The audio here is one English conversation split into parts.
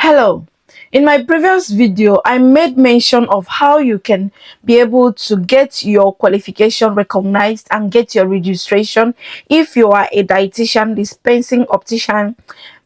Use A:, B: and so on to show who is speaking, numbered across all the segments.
A: Hello. In my previous video, I made mention of how you can be able to get your qualification recognized and get your registration if you are a dietitian, dispensing optician,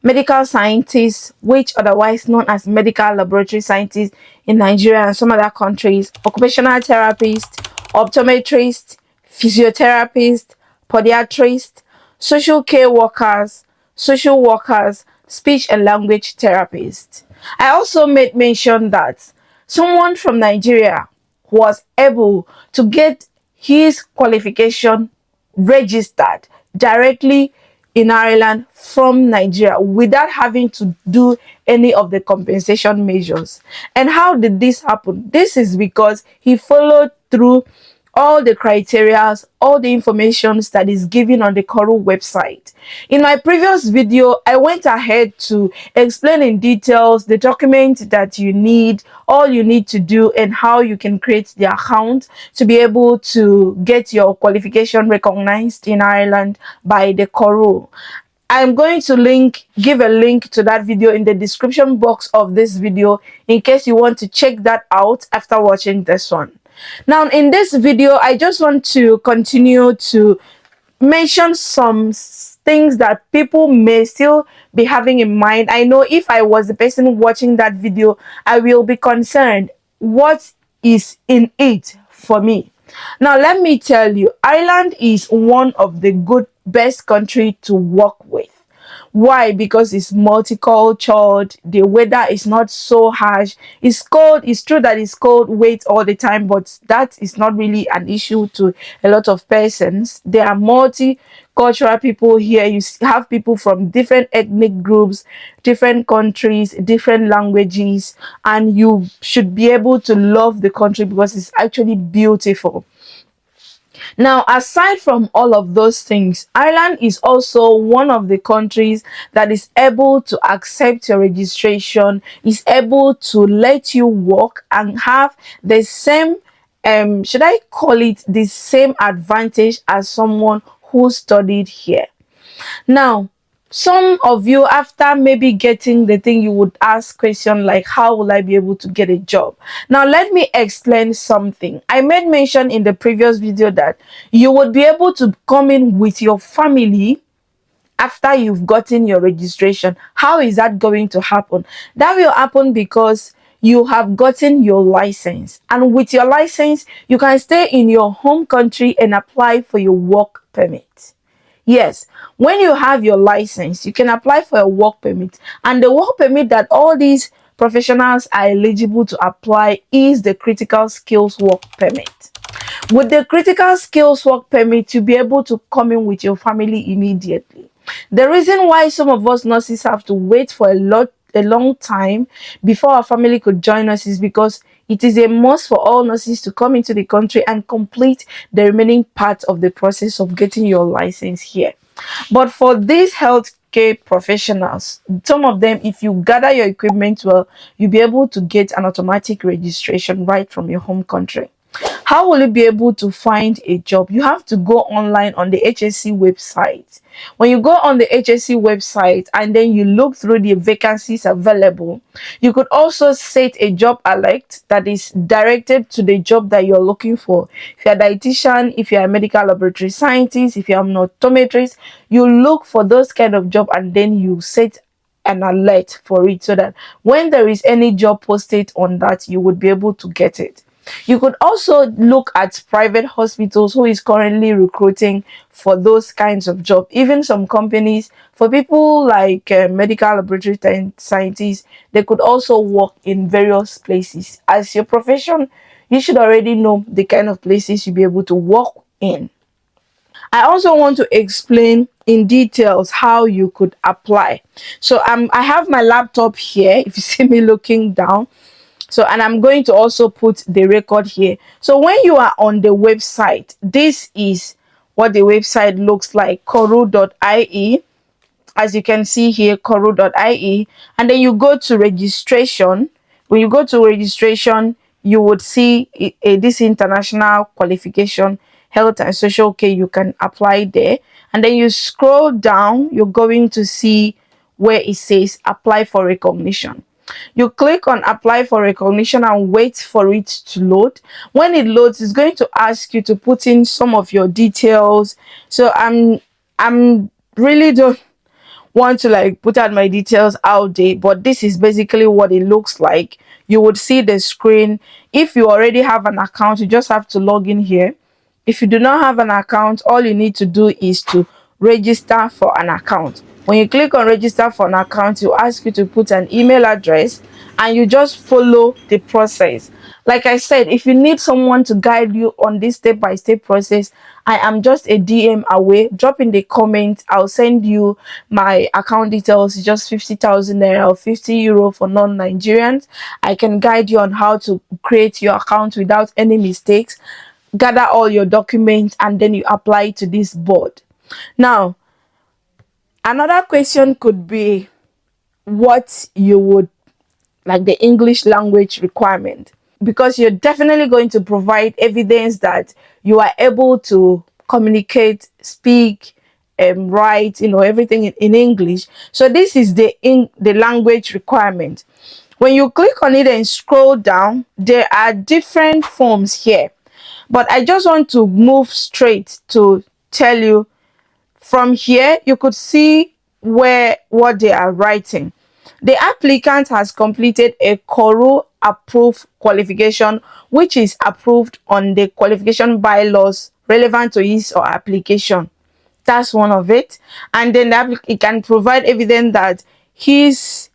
A: medical scientist, which otherwise known as medical laboratory scientist in Nigeria and some other countries, occupational therapist, optometrist, physiotherapist, podiatrist, social care workers, social workers, speech and language therapist. I also made mention that someone from Nigeria was able to get his qualification registered directly in Ireland from Nigeria without having to do any of the compensation measures. And how did this happen? This is because he followed through all the criteria, all the information that is given on the CORU website. In my previous video, I went ahead to explain in details the document that you need, all you need to do, and how you can create the account to be able to get your qualification recognized in Ireland by the CORU. I'm going to give a link to that video in the description box of this video in case you want to check that out after watching this one. Now, in this video, I just want to continue to mention some things that people may still be having in mind. I know if I was the person watching that video, I will be concerned. What is in it for me? Now, let me tell you, Ireland is one of the best country to work with. Why? Because it's multicultural, the weather is not so harsh, it's cold. It's true that it's cold wait all the time, but that is not really an issue to a lot of persons. There are multicultural people here. You have people from different ethnic groups, different countries, different languages, and you should be able to love the country because it's actually beautiful. Now, aside from all of those things, Ireland is also one of the countries that is able to accept your registration, is able to let you work and have the same, should I call it the same advantage as someone who studied here. Now, some of you, after maybe getting the thing, you would ask question like, how will I be able to get a job? Now, let me explain something. I made mention in the previous video that you would be able to come in with your family after you've gotten your registration. How is that going to happen? That will happen because you have gotten your license, and with your license, you can stay in your home country and apply for your work permit. Yes, when you have your license, you can apply for a work permit, and the work permit that all these professionals are eligible to apply is the critical skills work permit. With the critical skills work permit, you'll be able to come in with your family immediately. The reason why some of us nurses have to wait for a long time before our family could join us is because it is a must for all nurses to come into the country and complete the remaining part of the process of getting your license here. But for these healthcare professionals, some of them, if you gather your equipment well, you'll be able to get an automatic registration right from your home country. How will you be able to find a job? You have to go online on the HSC website. When you go on the HSC website and then you look through the vacancies available, you could also set a job alert that is directed to the job that you're looking for. If you're a dietitian, if you're a medical laboratory scientist, if you're an optometrist, you look for those kind of job and then you set an alert for it so that when there is any job posted on that, you would be able to get it. You could also look at private hospitals who is currently recruiting for those kinds of jobs. Even some companies, for people like medical laboratory scientists, they could also work in various places. As your profession, you should already know the kind of places you'll be able to work in. I also want to explain in details how you could apply. So I have my laptop here, if you see me looking down. So, and I'm going to also put the record here. So when you are on the website, this is what the website looks like, coru.ie. As you can see here, coru.ie. And then you go to registration. When you go to registration, you would see this international qualification, health and social care. You can apply there. And then you scroll down, you're going to see where it says apply for recognition. You click on apply for recognition and wait for it to load. When it loads, it's going to ask you to put in some of your details. So I'm really don't want to like put out my details out there, but this is basically what it looks like. You would see the screen. If you already have an account, you just have to log in here. If you do not have an account, all you need to do is to register for an account. When you click on register for an account, you ask you to put an email address and you just follow the process. Like I said, if you need someone to guide you on this step-by-step process, I am just a DM away. Drop in the comment. I'll send you my account details. It's just 50,000 naira or 50 euro for non-Nigerians. I can guide you on how to create your account without any mistakes. Gather all your documents and then you apply to this board. Now, another question could be what you would like the English language requirement, because you're definitely going to provide evidence that you are able to communicate, speak, write, everything in English. So this is the language requirement. When you click on it and scroll down, there are different forms here, but I just want to move straight to tell you. From here, you could see what they are writing. The applicant has completed a CORU approved qualification, which is approved on the qualification bylaws relevant to his or application. That's one of it. And then it can provide evidence that his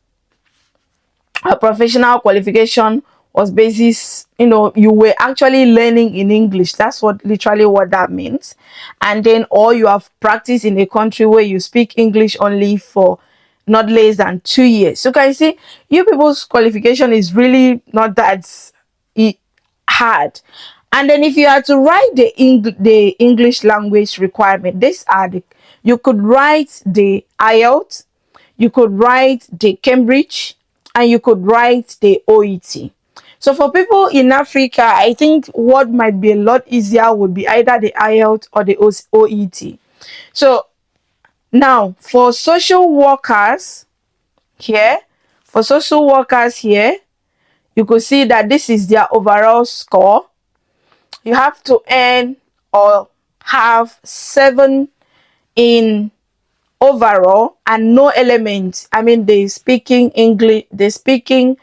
A: professional qualification was basis, you were actually learning in English. That's literally what that means. And then, or you have practiced in a country where you speak English only for not less than 2 years. So can you see, you people's qualification is really not that hard. And then if you had to write the English language requirement, you could write the IELTS, you could write the Cambridge, and you could write the OET. So for people in Africa, I think what might be a lot easier would be either the IELTS or the OET. So now for social workers here, you could see that this is their overall score. You have to earn or have 7 in overall and no elements. I mean, the speaking English, the speaking,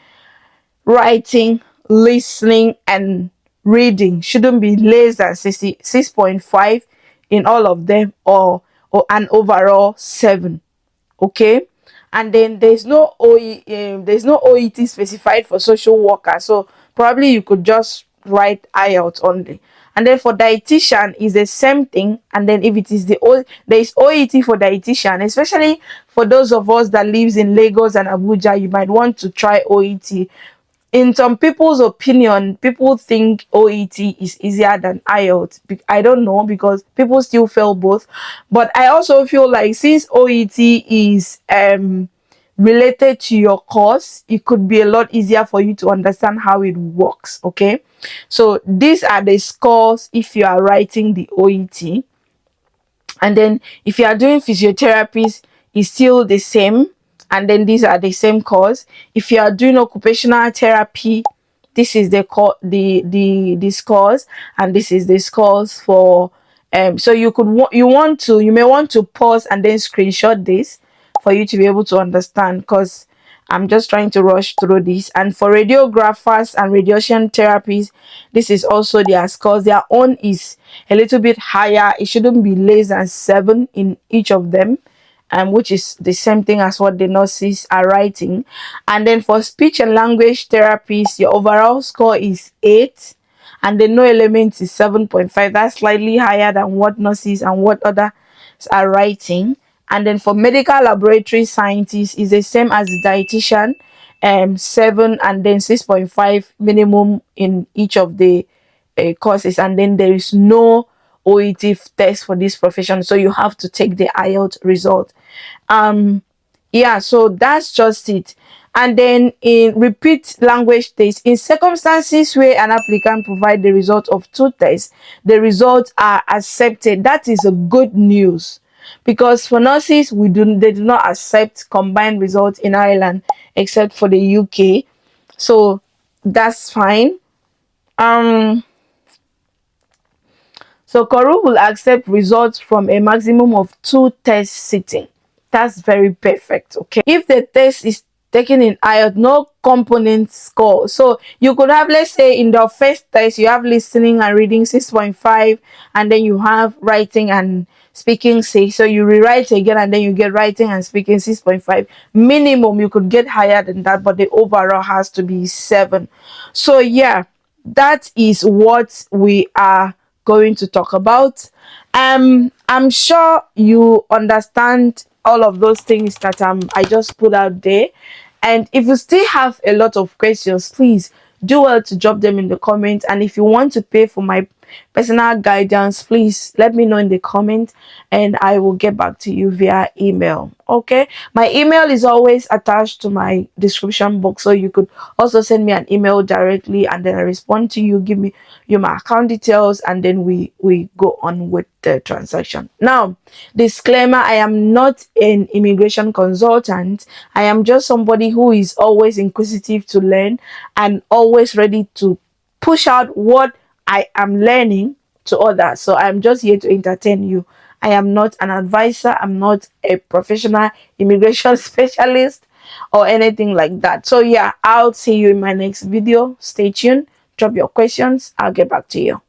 A: writing, listening, and reading shouldn't be less than 6.5 in all of them, or an overall 7. Okay, and then there's no OET specified for social worker, so probably you could just write IELTS only. And then for dietitian is the same thing. And then if it is there is OET for dietitian, especially for those of us that lives in Lagos and Abuja, you might want to try OET. In some people's opinion, people think OET is easier than IELTS. I don't know, because people still fail both. But I also feel like since OET is related to your course, it could be a lot easier for you to understand how it works. Okay, so these are the scores if you are writing the OET. And then if you are doing physiotherapy, it's still the same. And then these are the same course. If you are doing occupational therapy, this is the scores, and this is the scores for so you may want to pause and then screenshot this for you to be able to understand, because I'm just trying to rush through this. And for radiographers and radiation therapies, this is also their scores. Their own is a little bit higher. It shouldn't be less than 7 in each of them, which is the same thing as what the nurses are writing. And then for speech and language therapies, your overall score is 8, and the no elements is 7.5. That's slightly higher than what nurses and what others are writing. And then for medical laboratory scientists is the same as the dietitian, 7 and then 6.5 minimum in each of the courses. And then there is no OET test for this profession, so you have to take the IELTS result. Yeah, so that's just it. And then in repeat language tests, in circumstances where an applicant provide the result of 2 tests, the results are accepted. That is a good news, because for nurses, they do not accept combined results in Ireland, except for the UK. So that's fine. So CORU will accept results from a maximum of 2 test sitting. That's very perfect. Okay, if the test is taken in IELTS, no component score. So you could have, let's say in the first test you have listening and reading 6.5, and then you have writing and speaking 6. So you rewrite again, and then you get writing and speaking 6.5. Minimum you could get higher than that, but the overall has to be 7. So yeah, that is what we are going to talk about. I'm sure you understand all of those things that I just put out there. And if you still have a lot of questions, please do well to drop them in the comments. And if you want to pay for my personal guidance, please let me know in the comments, and I will get back to you via email. Okay, my email is always attached to my description box, so you could also send me an email directly, and then I respond to you, give me my account details, and then we go on with the transaction. Now, disclaimer, I am not an immigration consultant. I am just somebody who is always inquisitive to learn and always ready to push out what I am learning to others. So I'm just here to entertain you. I am not an advisor. I'm not a professional immigration specialist or anything like that. So yeah, I'll see you in my next video. Stay tuned. Drop your questions. I'll get back to you.